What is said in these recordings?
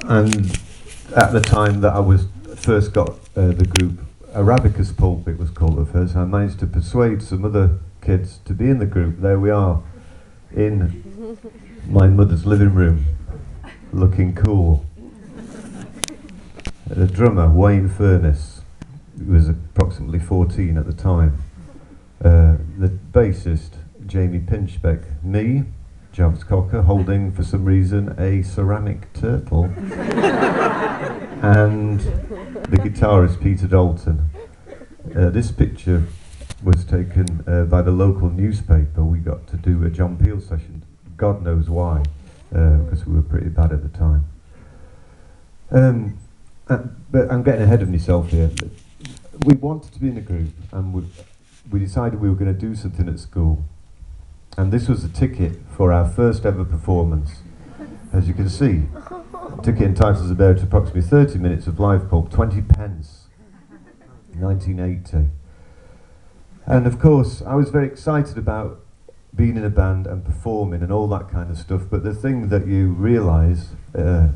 And at the time that I was first got the group, Arabicus Pulpit was called at first, I managed to persuade some other kids to be in the group. There we are, in my mother's living room, looking cool. The drummer, Wayne Furness, who was approximately 14 at the time. The bassist, Jamie Pinchbeck. Me, Jarvis Cocker, holding, for some reason, a ceramic turtle. And the guitarist, Peter Dalton. This picture was taken by the local newspaper. We got to do a John Peel session. God knows why, because we were pretty bad at the time. But I'm getting ahead of myself here. We wanted to be in a group, and we decided we were going to do something at school. And this was a ticket for our first ever performance. As you can see, the ticket entitles about approximately 30 minutes of live pulp, 20 pence, 1980. And of course, I was very excited about being in a band and performing and all that kind of stuff, but the thing that you realise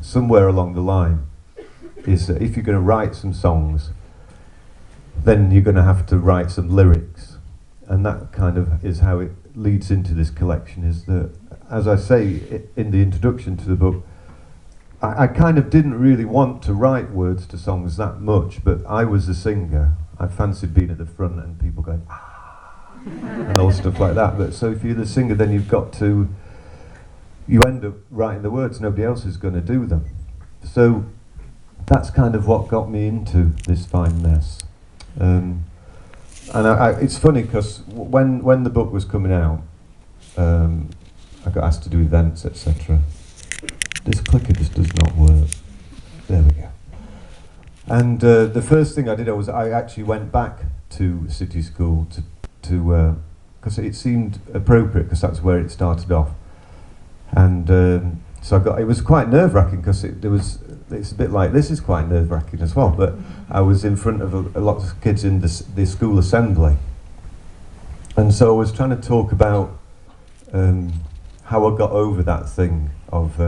somewhere along the line is that if you're going to write some songs, then you're going to have to write some lyrics. And that kind of is how it leads into this collection, is that, as I say in the introduction to the book, I kind of didn't really want to write words to songs that much, but I was a singer. I fancied being at the front and people going, ah, and all stuff like that. But so if you're the singer, then you end up writing the words, nobody else is going to do them. So that's kind of what got me into this fine mess. And it's funny because when the book was coming out, I got asked to do events, etc. This clicker just does not work. There we go. And the first thing I did was I actually went back to City School to because it seemed appropriate, because that's where it started off. And so it was quite nerve-wracking, because it's a bit like this is quite nerve-wracking as well, but I was in front of a lot of kids in the school assembly, and so I was trying to talk about how I got over that thing of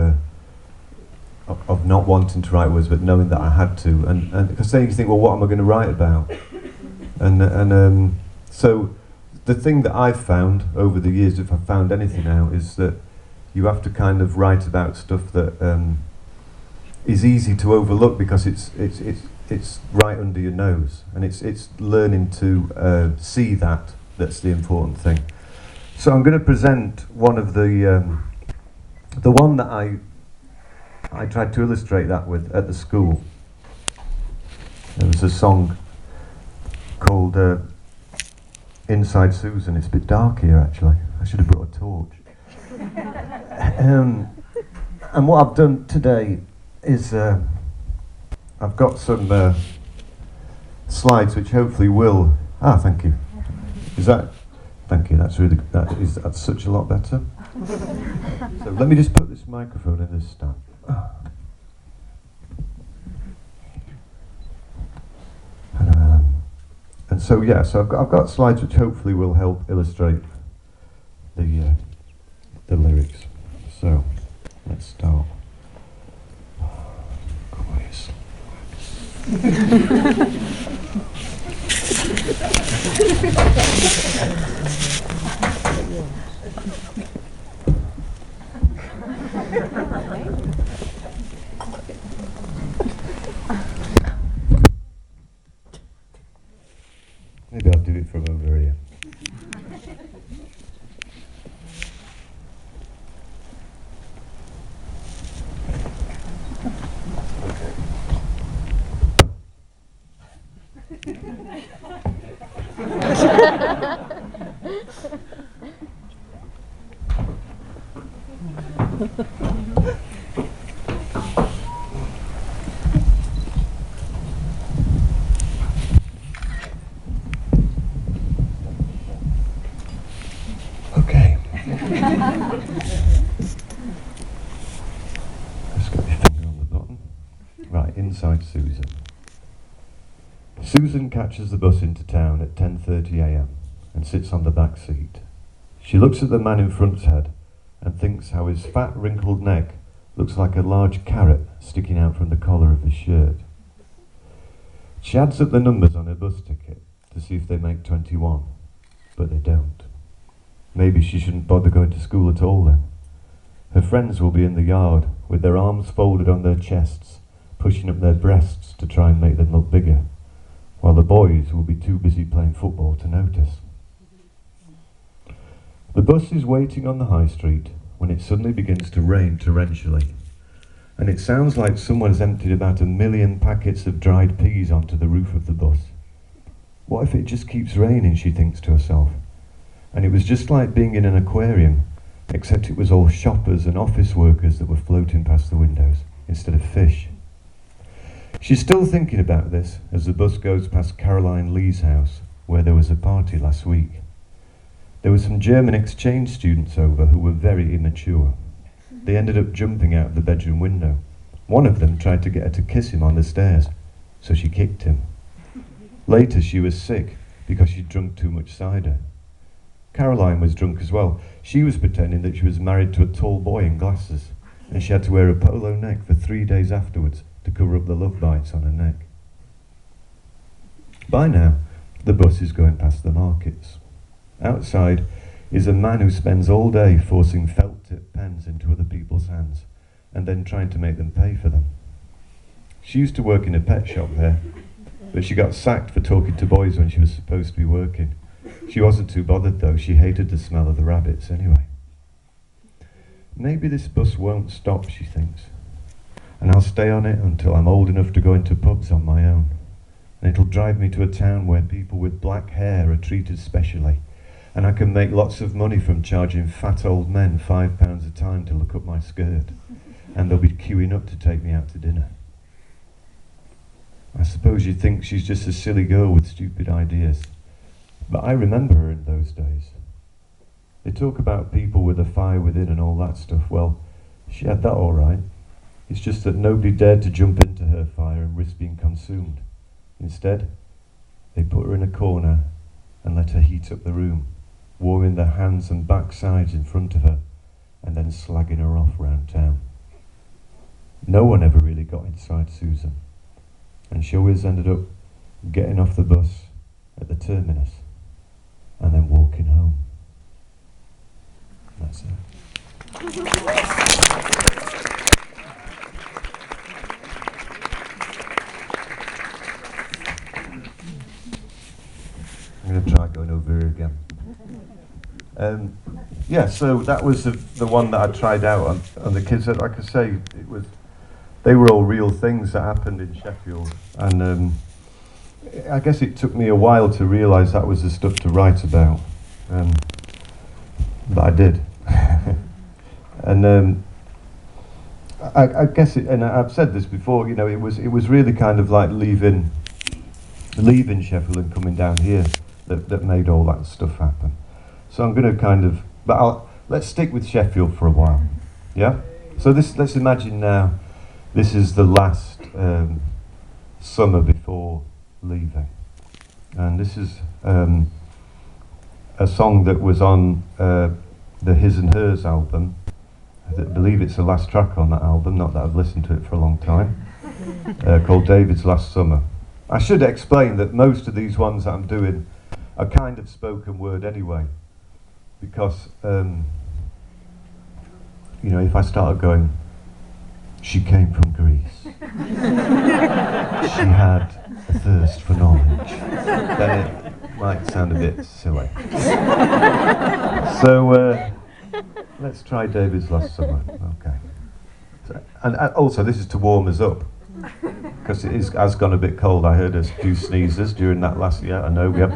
not wanting to write words but knowing that I had to, and because then you think, well, what am I going to write about? And so the thing that I've found over the years, if I've found anything out, is that you have to kind of write about stuff that is easy to overlook, because it's right under your nose, and it's learning to see that's the important thing. So I'm going to present one of the one that I tried to illustrate that with at the school. There was a song called Inside Susan. It's a bit dark here, actually. I should have brought a torch. And what I've done today is I've got some slides which hopefully will. Thank you. Thank you. That's such a lot better. So let me just put this microphone in this stand. And so I've got slides which hopefully will help illustrate the lyrics. So let's start. Quiet. Maybe I'll do it from over here. Okay. Just got your finger on the button. Right, Inside Susan. Susan catches the bus into town at 10:30 a.m. and sits on the back seat. She looks at the man in front's head and thinks how his fat, wrinkled neck Looks like a large carrot sticking out from the collar of his shirt. She adds up the numbers on her bus ticket to see if they make 21, but they don't. Maybe she shouldn't bother going to school at all then. Her friends will be in the yard with their arms folded on their chests, pushing up their breasts to try and make them look bigger, while the boys will be too busy playing football to notice. The bus is waiting on the high street when it suddenly begins to rain torrentially, and it sounds like someone's emptied about 1 million packets of dried peas onto the roof of the bus. What if it just keeps raining, she thinks to herself, and it was just like being in an aquarium, except it was all shoppers and office workers that were floating past the windows instead of fish. She's still thinking about this as the bus goes past Caroline Lee's house, where there was a party last week. There were some German exchange students over who were very immature. They ended up jumping out of the bedroom window. One of them tried to get her to kiss him on the stairs, so she kicked him. Later she was sick because she'd drunk too much cider. Caroline was drunk as well. She was pretending that she was married to a tall boy in glasses, and she had to wear a polo neck for 3 days afterwards to cover up the love bites on her neck. By now, the bus is going past the markets. Outside is a man who spends all day forcing felt-tip pens into other people's hands and then trying to make them pay for them. She used to work in a pet shop there, but she got sacked for talking to boys when she was supposed to be working. She wasn't too bothered though, she hated the smell of the rabbits anyway. Maybe this bus won't stop, she thinks, and I'll stay on it until I'm old enough to go into pubs on my own. And it'll drive me to a town where people with black hair are treated specially, and I can make lots of money from charging fat old men £5 a time to look up my skirt, and they'll be queuing up to take me out to dinner. I suppose you'd think she's just a silly girl with stupid ideas, but I remember her in those days. They talk about people with a fire within and all that stuff. Well, she had that all right. It's just that nobody dared to jump into her fire and risk being consumed. Instead, they put her in a corner and let her heat up the room, warming their hands and backsides in front of her, and then slagging her off round town. No one ever really got inside Susan, and she always ended up getting off the bus at the terminus and then walking home. That's it. I'm going to try going over here again. Yeah, so that was the one that I tried out on the kids. Like I say, they were all real things that happened in Sheffield, and I guess it took me a while to realise that was the stuff to write about, but I did. And I guess it, and I've said this before, you know, it was really kind of like leaving Sheffield and coming down here that made all that stuff happen. So I'm going to kind of, but let's stick with Sheffield for a while, yeah? So let's imagine now this is the last summer before leaving, and this is a song that was on the His and Hers album. I believe it's the last track on that album, not that I've listened to it for a long time, called David's Last Summer. I should explain that most of these ones that I'm doing are kind of spoken word anyway, because you know, if I started going, she came from Greece, she had a thirst for knowledge, then it might sound a bit silly. So let's try David's Last Summer. Okay. So, and also this is to warm us up, because it has gone a bit cold. I heard a few sneezes during that last year. I know. Yep.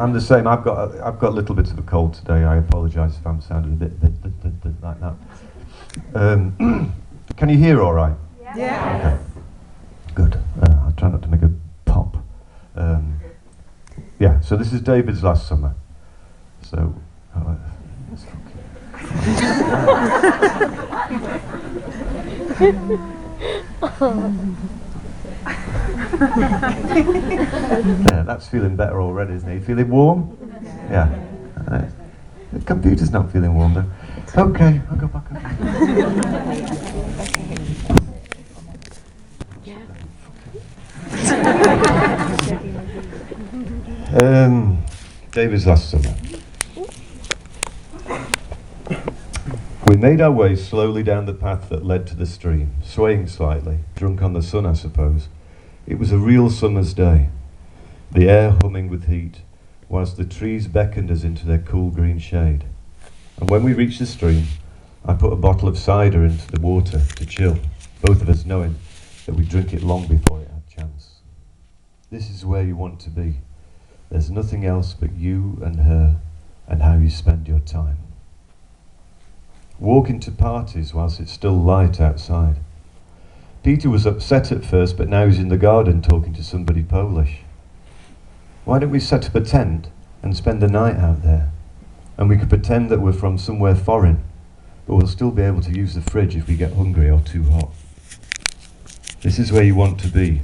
I'm the same. I've got a little bit of a cold today. I apologise if I'm sounding a bit like that. Can you hear all right? Yeah. Okay. Good. I'll try not to make a pop. Yeah. So this is David's Last Summer. So. Yeah, that's feeling better already, isn't it? You feeling warm? Yeah. The computer's not feeling warm though. Okay, I'll go back up. David's last summer. We made our way slowly down the path that led to the stream, swaying slightly, drunk on the sun, I suppose. It was a real summer's day, the air humming with heat, whilst the trees beckoned us into their cool green shade. And when we reached the stream, I put a bottle of cider into the water to chill, both of us knowing that we'd drink it long before it had chance. This is where you want to be. There's nothing else but you and her and how you spend your time. Walking to parties whilst it's still light outside. Peter was upset at first, but now he's in the garden talking to somebody Polish. Why don't we set up a tent and spend the night out there? And we could pretend that we're from somewhere foreign, but we'll still be able to use the fridge if we get hungry or too hot. This is where you want to be.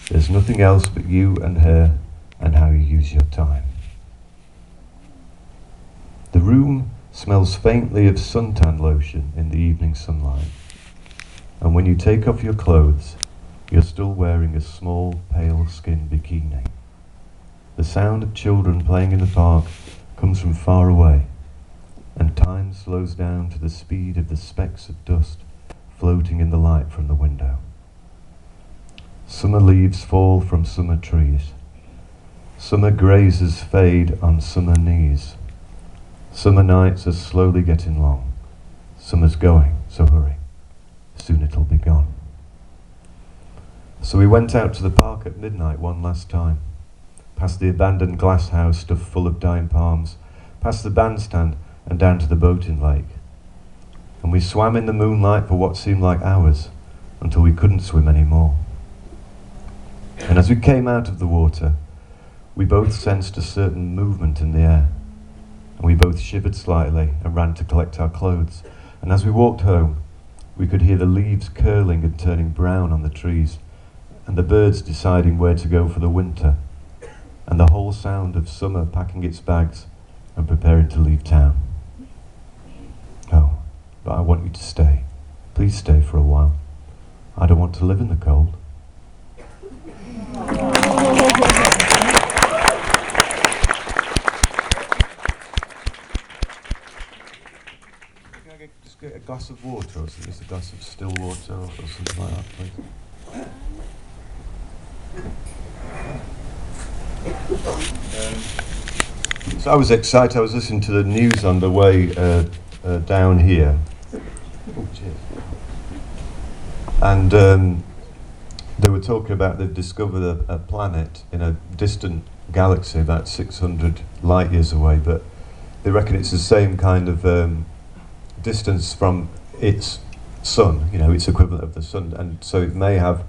There's nothing else but you and her and how you use your time. The room smells faintly of suntan lotion in the evening sunlight. And when you take off your clothes, you're still wearing a small, pale-skinned bikini. The sound of children playing in the park comes from far away, and time slows down to the speed of the specks of dust floating in the light from the window. Summer leaves fall from summer trees. Summer grazes fade on summer knees. Summer nights are slowly getting long. Summer's going, so hurry. Soon it'll be gone. So we went out to the park at midnight one last time, past the abandoned glass house stuffed full of dying palms, past the bandstand and down to the boating lake. And we swam in the moonlight for what seemed like hours, until we couldn't swim anymore. And as we came out of the water, we both sensed a certain movement in the air. And we both shivered slightly and ran to collect our clothes. And as we walked home, we could hear the leaves curling and turning brown on the trees, and the birds deciding where to go for the winter, and the whole sound of summer packing its bags and preparing to leave town. Oh, but I want you to stay. Please stay for a while. I don't want to live in the cold. Just get a glass of water, or just a glass of still water, or something like that, please. So I was excited. I was listening to the news on the way down here. Oh, cheers. And they were talking about they've discovered a planet in a distant galaxy about 600 light years away, but they reckon it's the same kind of distance from its sun, its equivalent of the sun, and so it may have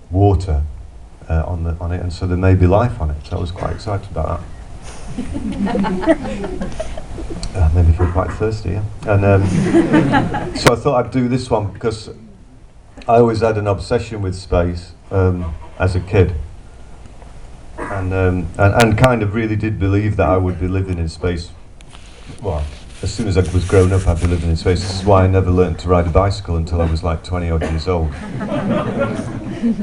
water on it, and so there may be life on it. So I was quite excited about that. Made me feel quite thirsty, yeah. And so I thought I'd do this one because I always had an obsession with space as a kid, and kind of really did believe that I would be living in space. Well, as soon as I was grown up, I'd be living in space. This is why I never learned to ride a bicycle until I was like 20 odd years old.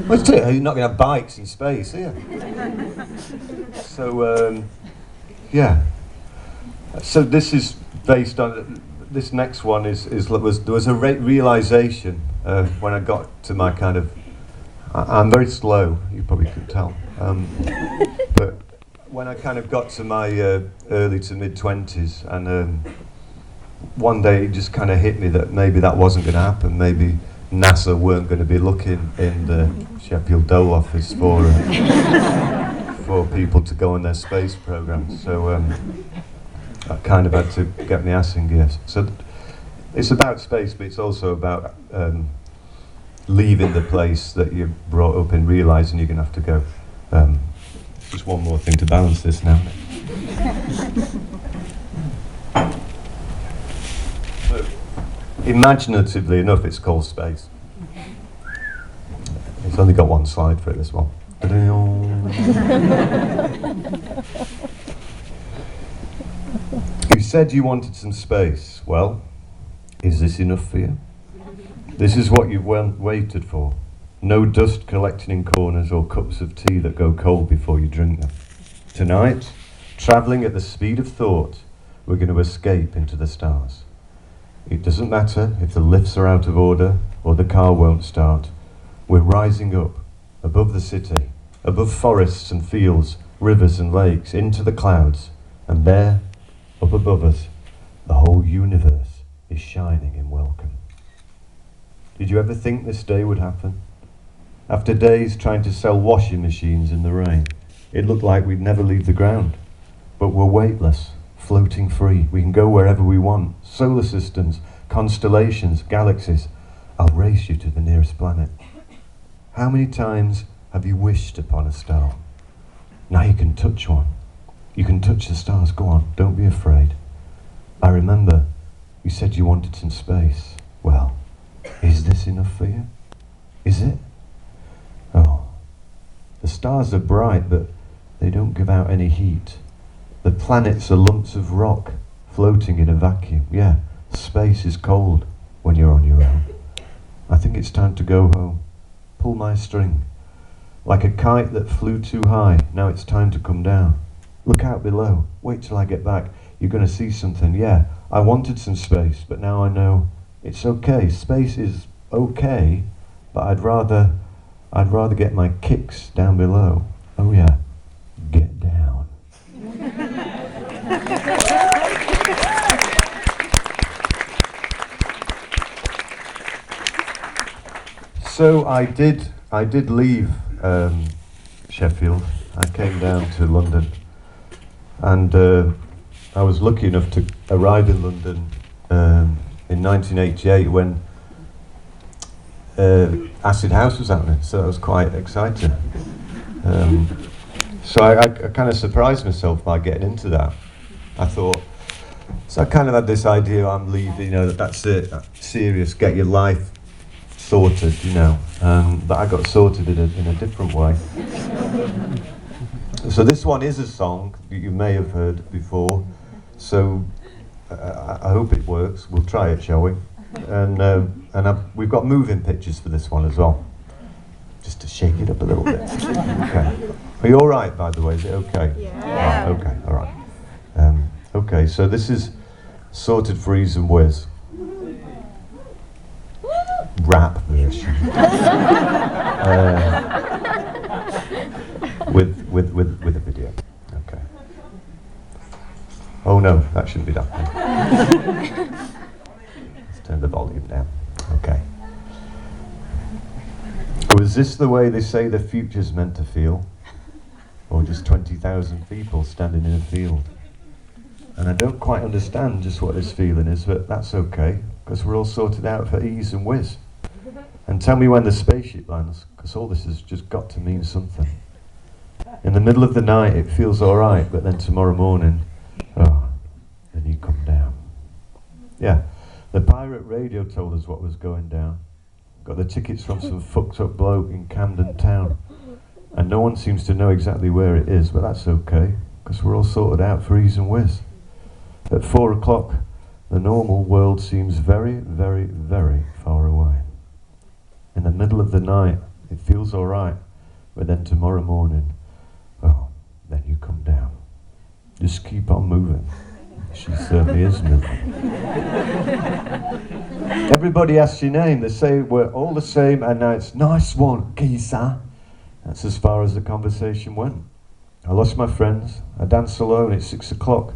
Well, you're not going to have bikes in space, are you? So, yeah. So this is based on, this next one there was a realization when I got to my kind of, I'm very slow, you probably could tell, but when I kind of got to my early to mid-20s, and one day it just kind of hit me that maybe that wasn't going to happen. Maybe NASA weren't going to be looking in the Sheffield Dole office for people to go on their space programs. So I kind of had to get my ass in gear. So it's about space, but it's also about leaving the place that you're brought up in, realising you're going to have to go. Just one more thing to balance this now. So, imaginatively enough, it's called space. It's only got one slide for it, this one. You said you wanted some space. Well, is this enough for you? This is what you've waited for. No dust collecting in corners or cups of tea that go cold before you drink them. Tonight, Travelling at the speed of thought, we're going to escape into the stars. It doesn't matter if the lifts are out of order or the car won't start. We're rising up, above the city, above forests and fields, rivers and lakes, into the clouds. And there, up above us, the whole universe is shining in welcome. Did you ever think this day would happen? After days trying to sell washing machines in the rain, it looked like we'd never leave the ground. But we're weightless, floating free. We can go wherever we want. Solar systems, constellations, galaxies. I'll race you to the nearest planet. How many times have you wished upon a star? Now you can touch one. You can touch the stars. Go on, don't be afraid. I remember you said you wanted some space. Well, is this enough for you? Is it? Oh, the stars are bright, but they don't give out any heat. The planets are lumps of rock floating in a vacuum. Yeah, space is cold when you're on your own. I think it's time to go home. Pull my string. Like a kite that flew too high, now it's time to come down. Look out below. Wait till I get back. You're going to see something. Yeah, I wanted some space, but now I know it's okay. Space is okay, but I'd rather get my kicks down below. Oh yeah, get down. So I did leave Sheffield. I came down to London, and I was lucky enough to arrive in London in 1988 when Acid House was happening, so I was quite excited. So I kind of surprised myself by getting into that. I thought, so I kind of had this idea, I'm leaving, that's it, serious, get your life sorted, but I got sorted in a different way. So this one is a song that you may have heard before, so I hope it works. We'll try it, shall we? And we've got moving pictures for this one as well, just to shake it up a little bit. Okay. Are you all right, by the way? Is it okay? Yeah. Right, okay, all right. Okay, so this is Sorted for Ease and Whiz. Rap version. With a video. Okay. Oh no, that shouldn't be done. Let's turn the volume down. Okay. Oh, is this the way they say the future's meant to feel? Or just 20,000 people standing in a field? And I don't quite understand just what this feeling is, but that's okay, because we're all sorted out for ease and whiz. And tell me when the spaceship lands, because all this has just got to mean something. In the middle of the night it feels alright, but then tomorrow morning, oh, then you come down. Yeah, the pirate radio told us what was going down. Got the tickets from some fucked up bloke in Camden Town. And no one seems to know exactly where it is, but that's okay, because we're all sorted out for ease and whiz. At 4 o'clock, the normal world seems very, very, very far away. In the middle of the night, it feels alright, but then tomorrow morning, oh, then you come down. Just keep on moving. She certainly is moving. Everybody asks your name, they say we're all the same, and now it's nice one, geezer. That's as far as the conversation went. I lost my friends, I dance alone, it's 6 o'clock.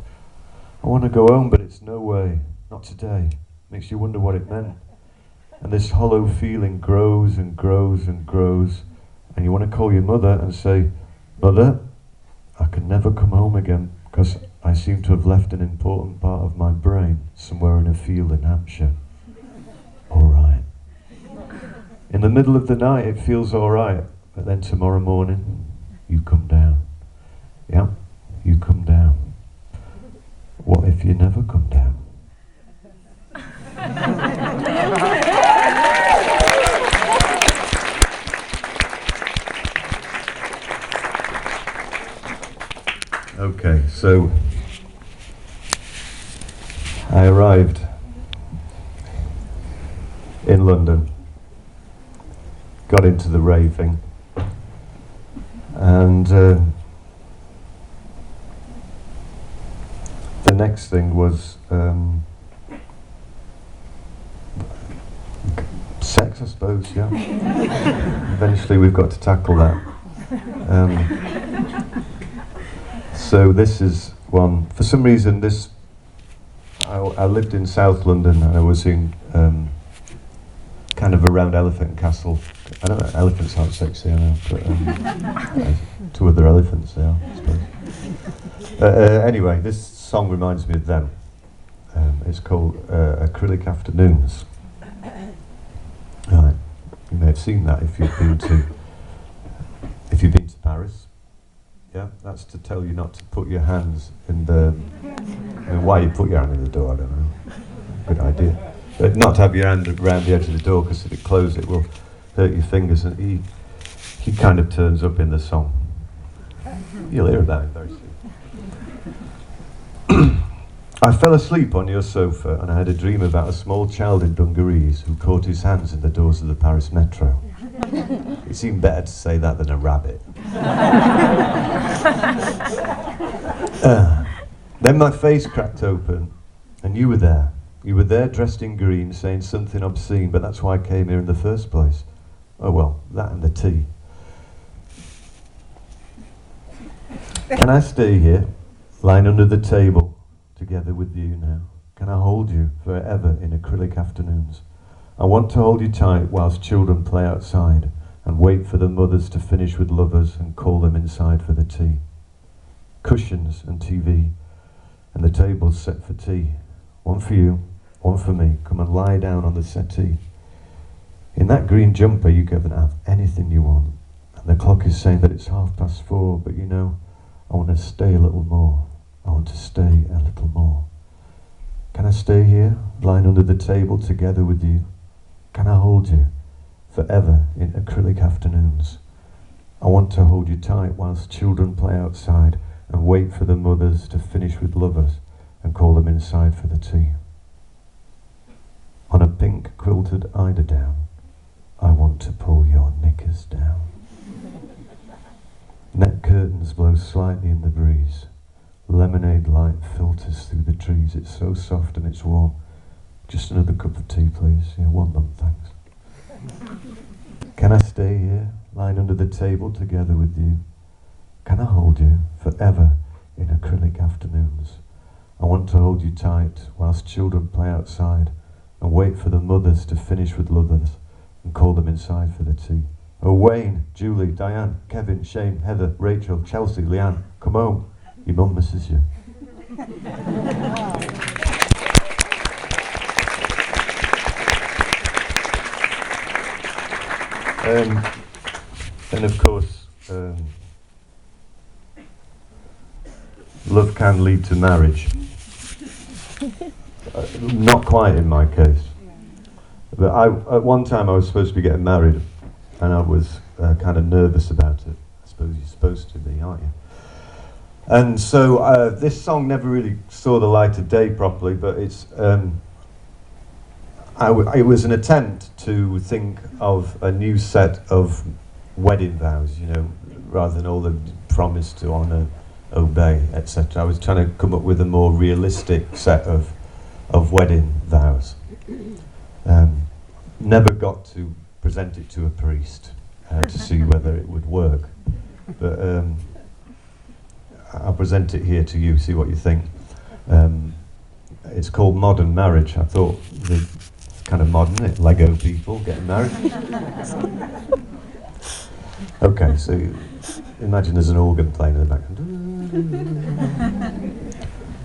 I want to go home, but it's no way, not today. Makes you wonder what it meant. And this hollow feeling grows and grows and grows, and you want to call your mother and say, Mother, I can never come home again, because I seem to have left an important part of my brain somewhere in a field in Hampshire. Alright. In the middle of the night it feels alright, but then tomorrow morning, you come down. Yeah, you come down. What if you never come down? Okay, so I arrived in London, got into the raving, and the next thing was sex, I suppose, yeah. Eventually we've got to tackle that. So this is one, for some reason I lived in South London and I was in kind of around Elephant and Castle. I don't know, elephants aren't sexy, I know, but two other elephants they are, I suppose. Anyway, this song reminds me of them. It's called Acrylic Afternoons. Right, you may have seen that if you've been to Paris. Yeah, that's to tell you not to put your hands in the. I mean, why you put your hand in the door, I don't know. Good idea. But not to have your hand around the edge of the door, because if it closes, it will hurt your fingers. And he kind of turns up in the song. You'll hear about him very soon. I fell asleep on your sofa, and I had a dream about a small child in dungarees who caught his hands in the doors of the Paris metro. It seemed better to say that than a rabbit. Then my face cracked open, and you were there. You were there dressed in green, saying something obscene, but that's why I came here in the first place. Oh well, that and the tea. Can I stay here, lying under the table, together with you now? Can I hold you forever in acrylic afternoons? I want to hold you tight whilst children play outside, and wait for the mothers to finish with lovers and call them inside for the tea. Cushions and TV, and the table's set for tea. One for you, one for me. Come and lie down on the settee. In that green jumper you can have anything you want. And the clock is saying that it's 4:30, but you know, I want to stay a little more. I want to stay a little more. Can I stay here, lying under the table together with you? Can I hold you forever in acrylic afternoons? I want to hold you tight whilst children play outside, and wait for the mothers to finish with lovers and call them inside for the tea. On a pink quilted eiderdown, I want to pull your knickers down. Net curtains blow slightly in the breeze. Lemonade light filters through the trees. It's so soft and it's warm. Just another cup of tea, please. Yeah, one lump, thanks. Can I stay here, lying under the table together with you? Can I hold you forever in acrylic afternoons? I want to hold you tight whilst children play outside, and wait for the mothers to finish with lovers and call them inside for the tea. Oh, Wayne, Julie, Diane, Kevin, Shane, Heather, Rachel, Chelsea, Leanne, come home. Your mum misses you. And of course, love can lead to marriage. Not quite in my case. But at one time I was supposed to be getting married, and I was kind of nervous about it. I suppose you're supposed to be, aren't you? And so this song never really saw the light of day properly, but it's it was an attempt to think of a new set of wedding vows, you know, rather than all the promise to honour, obey, etc. I was trying to come up with a more realistic set of wedding vows. Never got to present it to a priest to see whether it would work, but I'll present it here to you, see what you think. It's called Modern Marriage. I thought it's kind of modern, isn't it? Lego people getting married. Okay, so imagine there's an organ playing in the background.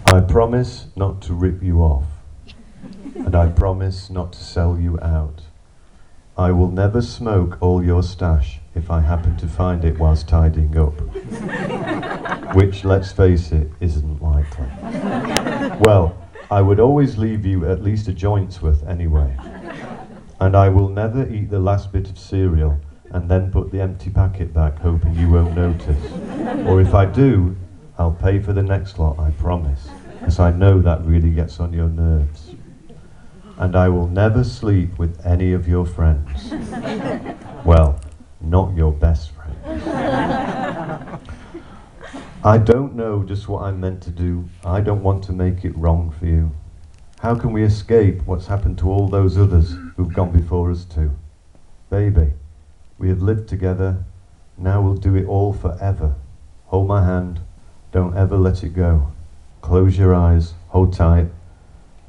I promise not to rip you off, and I promise not to sell you out. I will never smoke all your stash if I happen to find it whilst tidying up. Which, let's face it, isn't likely. Well, I would always leave you at least a joint's worth anyway. And I will never eat the last bit of cereal and then put the empty packet back hoping you won't notice. Or if I do, I'll pay for the next lot, I promise, because I know that really gets on your nerves. And I will never sleep with any of your friends. Well, not your best friends. I don't know just what I'm meant to do. I don't want to make it wrong for you. How can we escape what's happened to all those others who've gone before us too? Baby, we have lived together, now we'll do it all forever. Hold my hand, don't ever let it go. Close your eyes, hold tight,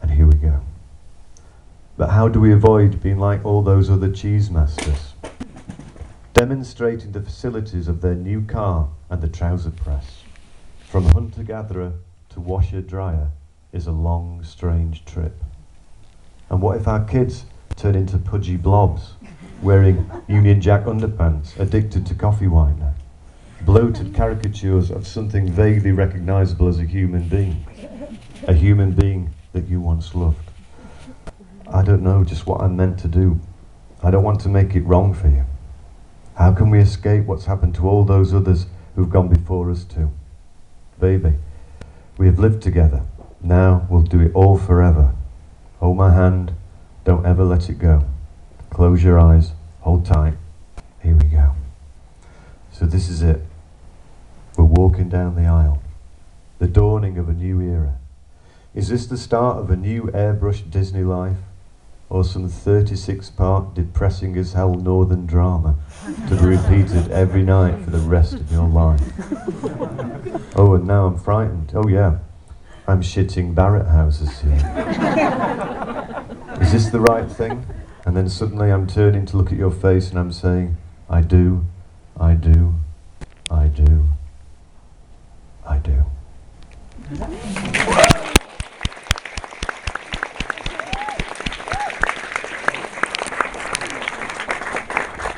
and here we go. But how do we avoid being like all those other cheese masters? Demonstrating the facilities of their new car and the trouser press. From hunter-gatherer to washer-dryer is a long, strange trip. And what if our kids turn into pudgy blobs, wearing Union Jack underpants, addicted to coffee whitener, bloated caricatures of something vaguely recognisable as a human being that you once loved? I don't know just what I'm meant to do. I don't want to make it wrong for you. How can we escape what's happened to all those others who've gone before us too? Baby, we have lived together. Now we'll do it all forever. Hold my hand, don't ever let it go. Close your eyes, hold tight. Here we go. So this is it. We're walking down the aisle. The dawning of a new era. Is this the start of a new airbrushed Disney life? Or some 36-part depressing as hell northern drama to be repeated every night for the rest of your life? Oh, and now I'm frightened. Oh yeah, I'm shitting Barrett houses here. Is this the right thing? And then suddenly I'm turning to look at your face and I'm saying, I do, I do, I do, I do.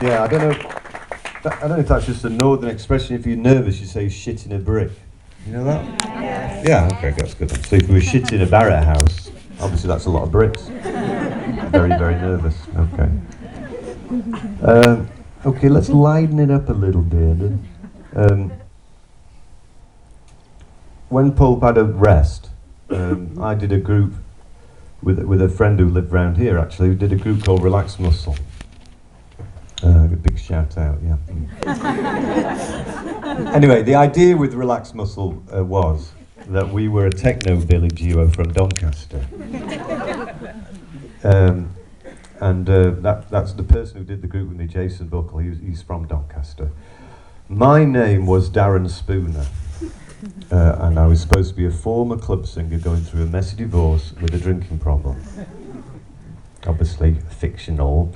Yeah, I don't know if that's just a northern expression. If you're nervous, you say shit in a brick. You know that? Yes. Yeah, okay, that's good. So if we were shit in a Barrett house, obviously that's a lot of bricks. Very, very nervous. Okay. Okay, let's lighten it up a little bit. When Pulp had a rest, I did a group with a friend who lived round here, actually, who did a group called Relax Muscle. A big shout out, yeah. Anyway, the idea with Relax Muscle was that we were a techno-billy duo from Doncaster. That's the person who did the group with me, Jason Buckle. He's from Doncaster. My name was Darren Spooner, and I was supposed to be a former club singer going through a messy divorce with a drinking problem. Obviously fictional.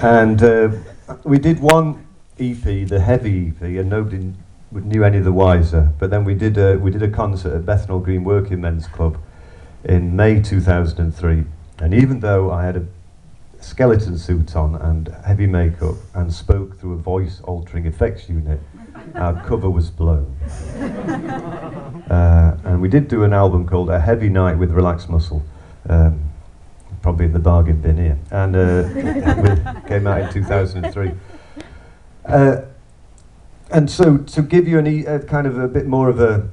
And we did one EP, the heavy EP, and nobody knew any the wiser. But then we did a concert at Bethnal Green Working Men's Club in May 2003. And even though I had a skeleton suit on and heavy makeup and spoke through a voice-altering effects unit, our cover was blown. And we did do an album called A Heavy Night with Relax Muscle. Probably in the bargain bin here, and it came out in 2003. And so, to give you kind of a bit more of a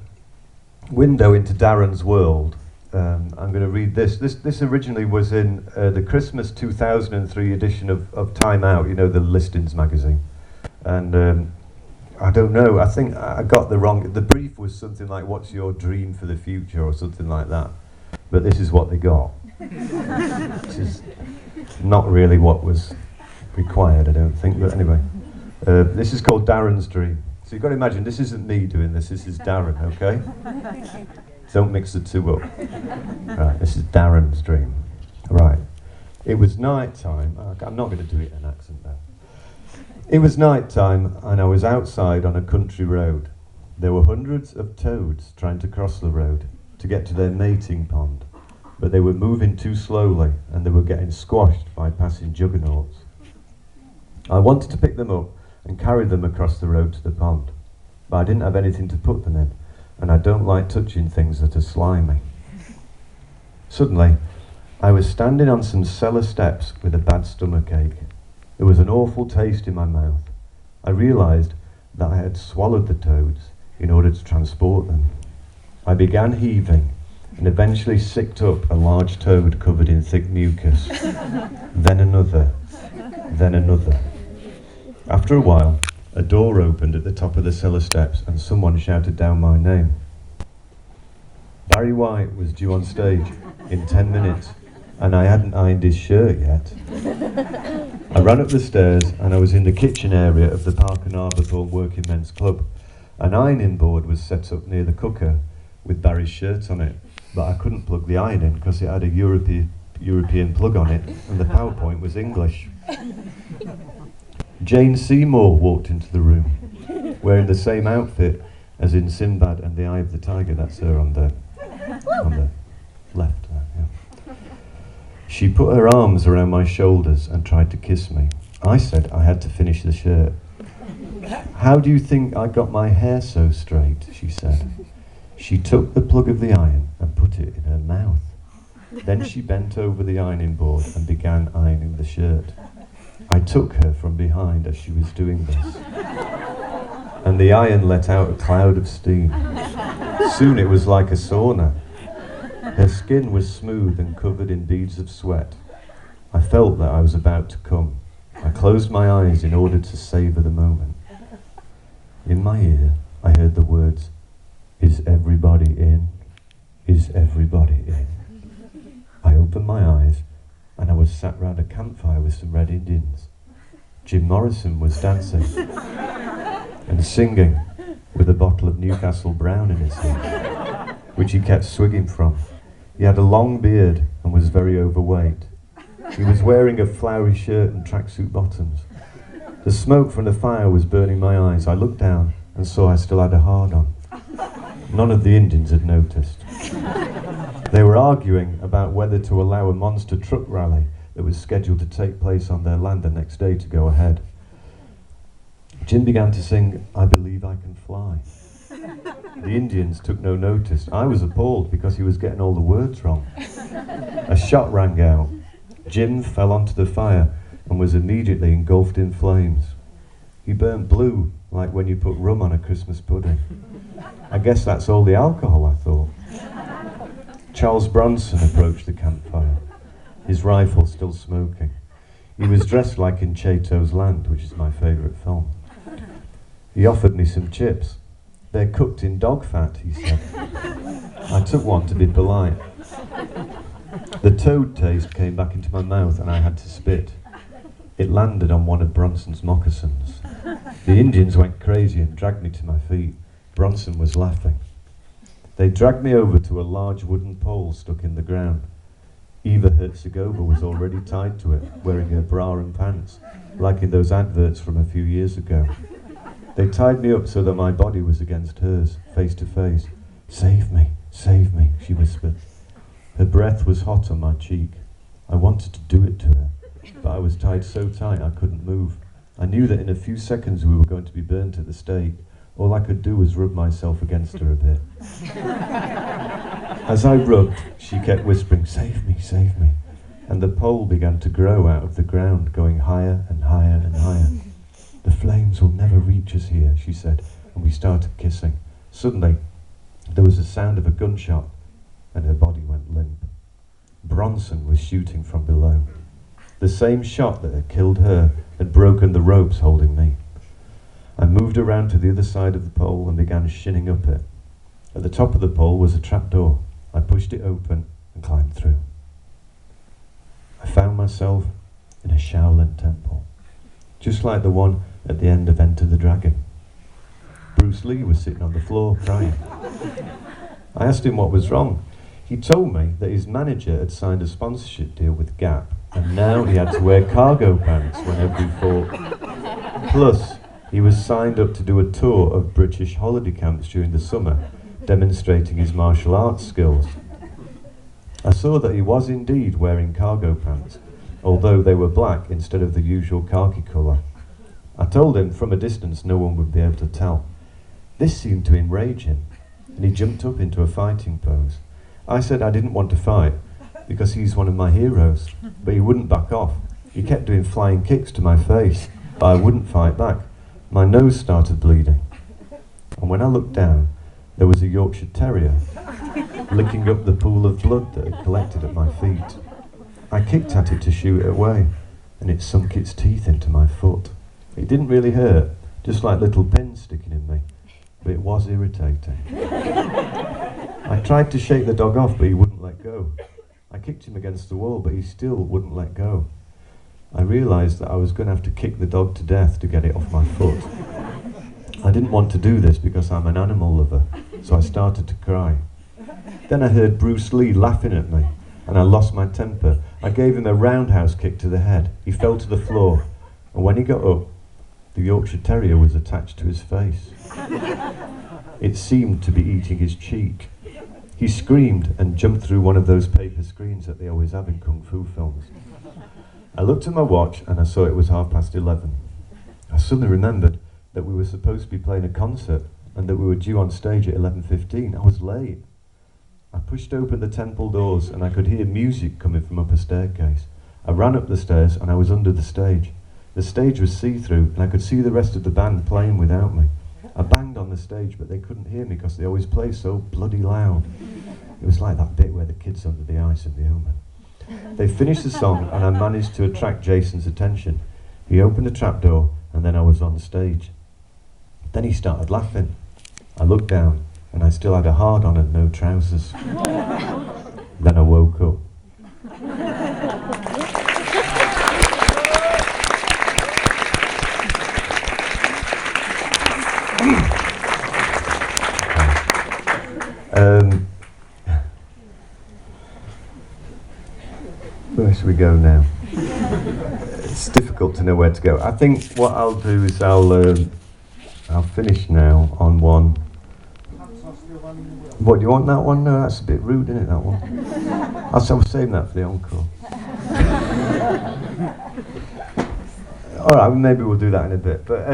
window into Darren's world, I'm going to read this. This originally was in the Christmas 2003 edition of Time Out, you know, the listings magazine. And I don't know, I think I got the wrong, the brief was something like, what's your dream for the future, or something like that. But this is what they got. Which is not really what was required, I don't think, but anyway. This is called Darren's Dream. So you've got to imagine, this isn't me doing this is Darren, okay? Don't mix the two up. Right, this is Darren's Dream. Right. It was night time. I'm not going to do it in an accent now. It was night time and I was outside on a country road. There were hundreds of toads trying to cross the road to get to their mating pond. But they were moving too slowly and they were getting squashed by passing juggernauts. I wanted to pick them up and carry them across the road to the pond, but I didn't have anything to put them in, and I don't like touching things that are slimy. Suddenly, I was standing on some cellar steps with a bad stomachache. There was an awful taste in my mouth. I realised that I had swallowed the toads in order to transport them. I began heaving, and eventually sicked up a large toad covered in thick mucus. Then another, then another. After a while, a door opened at the top of the cellar steps and someone shouted down my name. Barry White was due on stage in 10 minutes and I hadn't ironed his shirt yet. I ran up the stairs and I was in the kitchen area of the Park and Arborthorne Working Men's Club. An ironing board was set up near the cooker with Barry's shirt on it, but I couldn't plug the iron in because it had a European plug on it and the PowerPoint was English. Jane Seymour walked into the room, wearing the same outfit as in Sinbad and the Eye of the Tiger. That's her on the left. Yeah. She put her arms around my shoulders and tried to kiss me. I said I had to finish the shirt. How do you think I got my hair so straight? She said. She took the plug of the iron and put it in her mouth. Then she bent over the ironing board and began ironing the shirt. I took her from behind as she was doing this, and the iron let out a cloud of steam. Soon it was like a sauna. Her skin was smooth and covered in beads of sweat. I felt that I was about to come. I closed my eyes in order to savour the moment. In my ear, I heard the words, "Is everybody in? Is everybody in?" I opened my eyes and I was sat round a campfire with some Red Indians. Jim Morrison was dancing and singing with a bottle of Newcastle Brown in his hand, which he kept swigging from. He had a long beard and was very overweight. He was wearing a flowery shirt and tracksuit bottoms. The smoke from the fire was burning my eyes. I looked down and saw I still had a hard-on. None of the Indians had noticed. They were arguing about whether to allow a monster truck rally that was scheduled to take place on their land the next day to go ahead. Jim began to sing, "I Believe I Can Fly." The Indians took no notice. I was appalled because he was getting all the words wrong. A shot rang out. Jim fell onto the fire and was immediately engulfed in flames. He burnt blue, like when you put rum on a Christmas pudding. I guess that's all the alcohol, I thought. Charles Bronson approached the campfire, his rifle still smoking. He was dressed like in Chato's Land, which is my favourite film. He offered me some chips. "They're cooked in dog fat," he said. I took one to be polite. The toad taste came back into my mouth and I had to spit. It landed on one of Bronson's moccasins. The Indians went crazy and dragged me to my feet. Bronson was laughing. They dragged me over to a large wooden pole stuck in the ground. Eva Herzegovina was already tied to it, wearing her bra and pants, like in those adverts from a few years ago. They tied me up so that my body was against hers, face to face. Save me," she whispered. Her breath was hot on my cheek. I wanted to do it to her, but I was tied so tight I couldn't move. I knew that in a few seconds we were going to be burnt at the stake. All I could do was rub myself against her a bit. As I rubbed, she kept whispering, "Save me, save me." And the pole began to grow out of the ground, going higher and higher and higher. "The flames will never reach us here," she said, and we started kissing. Suddenly, there was a sound of a gunshot, and her body went limp. Bronson was shooting from below. The same shot that had killed her had broken the ropes holding me. I moved around to the other side of the pole and began shinning up it. At the top of the pole was a trapdoor. I pushed it open and climbed through. I found myself in a Shaolin temple, just like the one at the end of Enter the Dragon. Bruce Lee was sitting on the floor crying. I asked him what was wrong. He told me that his manager had signed a sponsorship deal with Gap, and now he had to wear cargo pants whenever he fought. Plus, he was signed up to do a tour of British holiday camps during the summer, demonstrating his martial arts skills. I saw that he was indeed wearing cargo pants, although they were black instead of the usual khaki colour. I told him from a distance no one would be able to tell. This seemed to enrage him, and he jumped up into a fighting pose. I said I didn't want to fight, because he's one of my heroes, but he wouldn't back off. He kept doing flying kicks to my face, but I wouldn't fight back. My nose started bleeding, and when I looked down, there was a Yorkshire Terrier licking up the pool of blood that had collected at my feet. I kicked at it to shoo it away, and it sunk its teeth into my foot. It didn't really hurt, just like little pins sticking in me, but it was irritating. I tried to shake the dog off, but he wouldn't let go. I kicked him against the wall, but he still wouldn't let go. I realised that I was going to have to kick the dog to death to get it off my foot. I didn't want to do this because I'm an animal lover, so I started to cry. Then I heard Bruce Lee laughing at me, and I lost my temper. I gave him a roundhouse kick to the head. He fell to the floor, and when he got up, the Yorkshire Terrier was attached to his face. It seemed to be eating his cheek. He screamed and jumped through one of those paper screens that they always have in Kung Fu films. I looked at my watch and I saw it was 11:30. I suddenly remembered that we were supposed to be playing a concert and that we were due on stage at 11:15. I was late. I pushed open the temple doors and I could hear music coming from up a staircase. I ran up the stairs and I was under the stage. The stage was see-through and I could see the rest of the band playing without me. I banged on the stage but they couldn't hear me because they always play so bloody loud. It was like that bit where the kid's under the ice in The Omen. They finished the song and I managed to attract Jason's attention. He opened the trapdoor and then I was on stage. Then he started laughing. I looked down and I still had a hard-on and no trousers. Then I woke up. Where should we go now? It's difficult to know where to go. I think what I'll do is I'll finish now on one. What, do you want that one? No, that's a bit rude, isn't it, that one? I'll save that for the encore. Alright, maybe we'll do that in a bit. But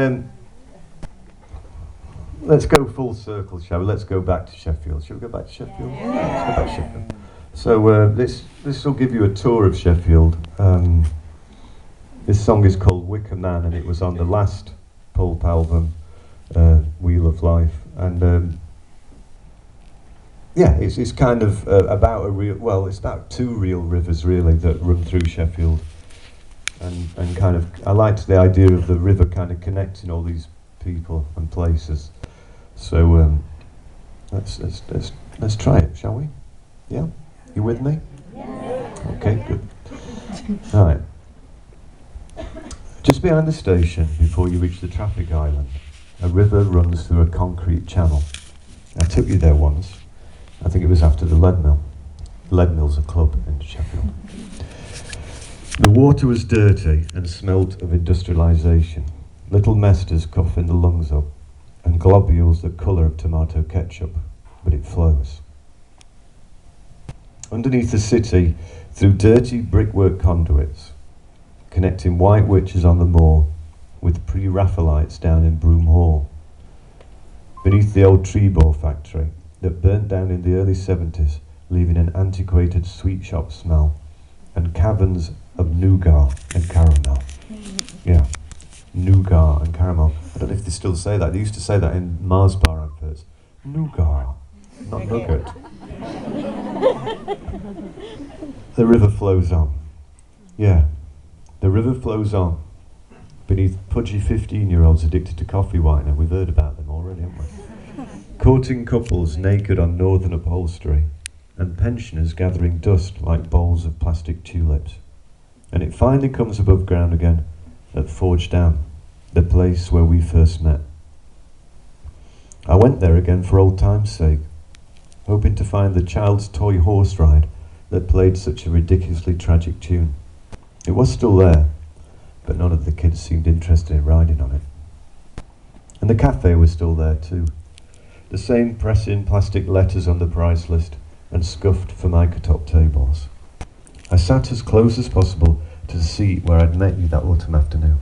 let's go full circle, shall we? Let's go back to Sheffield. Shall we go back to Sheffield? Yeah. Let's go back to Sheffield. So this will give you a tour of Sheffield. This song is called Wicker Man and it was on the last Pulp album, Wheel of Life. And yeah, it's kind of about it's about two real rivers really that run through Sheffield. And kind of, I liked the idea of the river kind of connecting all these people and places. So let's try it, shall we? Yeah? You with me? Yeah. Okay, good. All right. Just behind the station, before you reach the traffic island, a river runs through a concrete channel. I took you there once. I think it was after the lead mill. Lead mill's a club in Sheffield. The water was dirty and smelt of industrialisation. Little mesters coughing the lungs up, and globules the colour of tomato ketchup, but it flows. Underneath the city, through dirty brickwork conduits, connecting white witches on the moor with pre-Raphaelites down in Broom Hall. Beneath the old Trebor factory that burnt down in the early 70s, leaving an antiquated sweet shop smell, and caverns of nougat and caramel. Yeah, nougat and caramel. I don't know if they still say that. They used to say that in Mars bar adverts. Nougat, not nugget. The river flows on. Yeah, the river flows on. Beneath pudgy 15-year-olds addicted to coffee whitener. We've heard about them already, haven't we? Courting couples naked on northern upholstery, and pensioners gathering dust like bowls of plastic tulips. And it finally comes above ground again at Forge Dam, the place where we first met. I went there again for old time's sake, hoping to find the child's toy horse ride that played such a ridiculously tragic tune. It was still there, but none of the kids seemed interested in riding on it. And the cafe was still there too. The same pressing plastic letters on the price list and scuffed formica top tables. I sat as close as possible to the seat where I'd met you that autumn afternoon.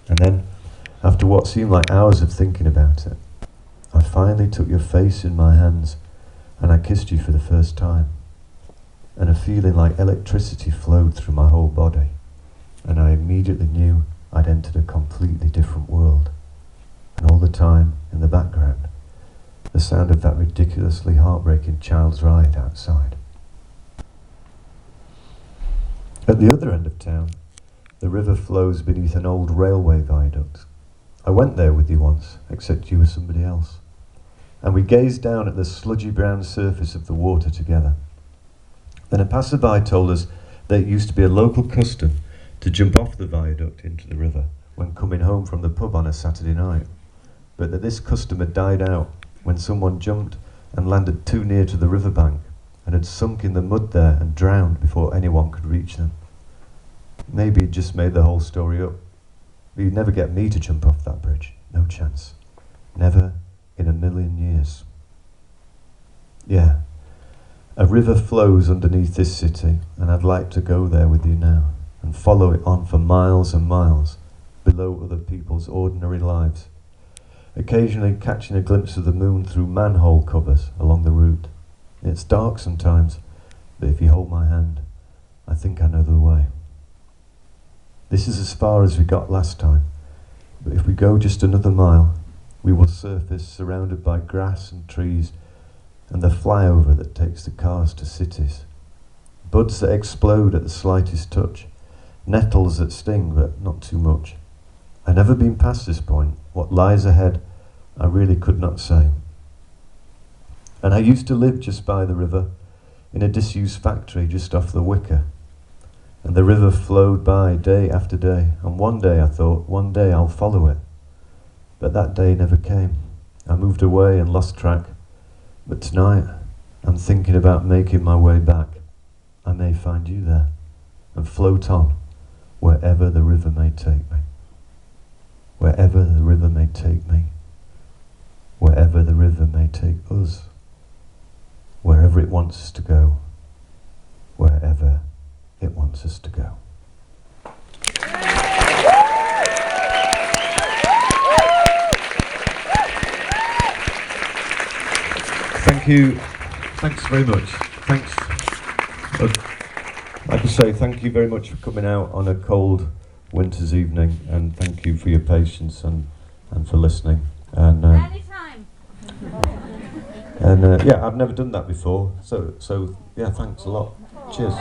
And then, after what seemed like hours of thinking about it, I finally took your face in my hands and I kissed you for the first time. And a feeling like electricity flowed through my whole body. And I immediately knew I'd entered a completely different world. And all the time, in the background, the sound of that ridiculously heartbreaking child's ride outside. At the other end of town, The river flows beneath an old railway viaduct. I went there with you once, except you were somebody else. And we gazed down at the sludgy brown surface of the water together. Then a passerby told us that it used to be a local custom to jump off the viaduct into the river when coming home from the pub on a Saturday night, but that this custom had died out when someone jumped and landed too near to the riverbank and had sunk in the mud there and drowned before anyone could reach them. Maybe he'd just made the whole story up, but you'd never get me to jump off that bridge. No chance. Never in a million years. Yeah, a river flows underneath this city, and I'd like to go there with you now and follow it on for miles and miles below other people's ordinary lives, occasionally catching a glimpse of the moon through manhole covers along the route. It's dark sometimes, but if you hold my hand, I think I know the way. This is as far as we got last time, but if we go just another mile, we will surface surrounded by grass and trees and the flyover that takes the cars to cities. Buds that explode at the slightest touch, nettles that sting, but not too much. I've never been past this point. What lies ahead, I really could not say. And I used to live just by the river, in a disused factory just off the Wicker. And the river flowed by day after day, and one day I thought, one day I'll follow it. But that day never came. I moved away and lost track. But tonight, I'm thinking about making my way back. I may find you there, and float on, wherever the river may take me. Wherever the river may take me. Wherever the river may take us. Wherever it wants us to go. Wherever it wants us to go. Thank you. Thanks very much. Thanks. I'd like to say thank you very much for coming out on a cold winter's evening, and thank you for your patience and for listening. And anytime. and yeah, I've never done that before, so yeah, thanks a lot. Cheers.